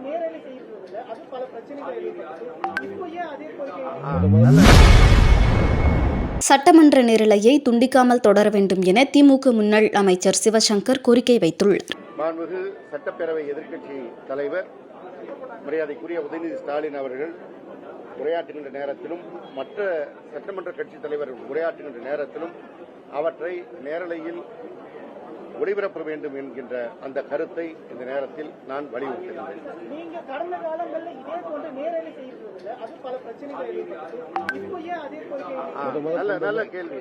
நேரலை செய்யறதுல அது பல பிரச்சனைகள் ஏற்படுது. இப்போ ஏன் அதே கோரிக்கை? சட்டமன்ற நிரலையை துண்டிக்காமல் தொடர வேண்டும் என திமுக முன்னாள் அமைச்சர் சிவசங்கர் கோரிக்கை வைத்துள்ளார். மாண்புமிகு சட்டப்பேரவை எதிர்க்கட்சி தலைவர் மரியாதைக்குரிய உதயநிதி ஸ்டாலின் அவர்கள் உரையாற்றுகின்ற நேரத்திலும் மற்ற சட்டமன்ற கட்சித் தலைவர்கள் உரையாற்றுகின்ற நேரத்திலும் அவற்றை நேரலையில் ஒளிபரப்ப வேண்டும் என்கின்ற அந்த கருத்தை இந்த நேரத்தில் நான் வலியுறுத்துகிறேன். நீங்க கடந்த காலங்களில் இதே போன்று நேரலை செய்யறதுல அது பல பிரச்சனைகள் ஏற்படுது. இப்போ ஏன் அதே கோரிக்கை? நல்ல கேள்வி.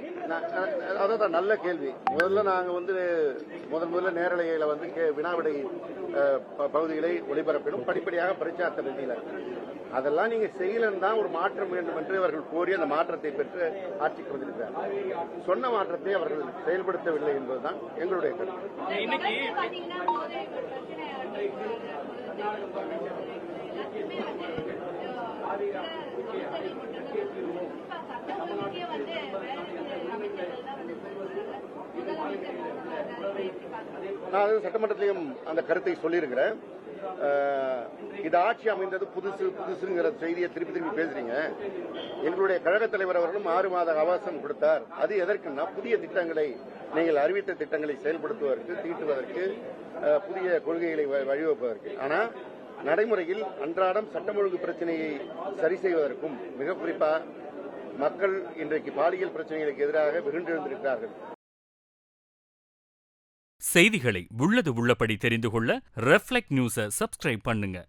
அதான் நல்ல கேள்வி. முதல்ல நாங்க முதல்ல நேரலையில வினாவிடை பகுதிகளை ஒளிபரப்பிடும் படிப்படியாக பரிச்சார்த்த ரீதியில அதெல்லாம் நீங்க செய்யலன்னு தான் ஒரு மாற்றம் வேண்டும் என்று அவர்கள் கோரி அந்த மாற்றத்தை பெற்று ஆட்சிக்கு வந்திருக்கிறார். சொன்ன மாற்றத்தை அவர்கள் செயல்படுத்தவில்லை என்பதுதான் எங்களுடைய கருத்து. நான் சட்டமன்றத்திலையும் அந்த கருத்தை சொல்லியிருக்கிறேன். இது ஆட்சி அமைந்தது புதுசுங்கிற செய்தியை திருப்பி பேசுறீங்க. எங்களுடைய கழக தலைவர் அவர்களும் 6 மாத அவகாசம் கொடுத்தார். அது எதற்குன்னா புதிய திட்டங்களை நீங்கள் அறிவித்த திட்டங்களை செயல்படுத்துவதற்கு தீட்டுவதற்கு புதிய கொள்கைகளை வழிவகுப்பதற்கு. ஆனால் நடைமுறையில் அன்றாடம் சட்டம் ஒழுங்கு பிரச்சனையை சரி செய்வதற்கும் மிக குறிப்பாக மக்கள் இன்றைக்கு பாலியல் பிரச்சனைகளுக்கு எதிராக வெகுண்டெழுந்திருக்கிறார்கள். செய்திகளை உள்ளது உள்ளபடி தெரிந்து கொள்ள ரெஃப்ளெக்ட் நியூஸை சப்ஸ்கிரைப் பண்ணுங்க.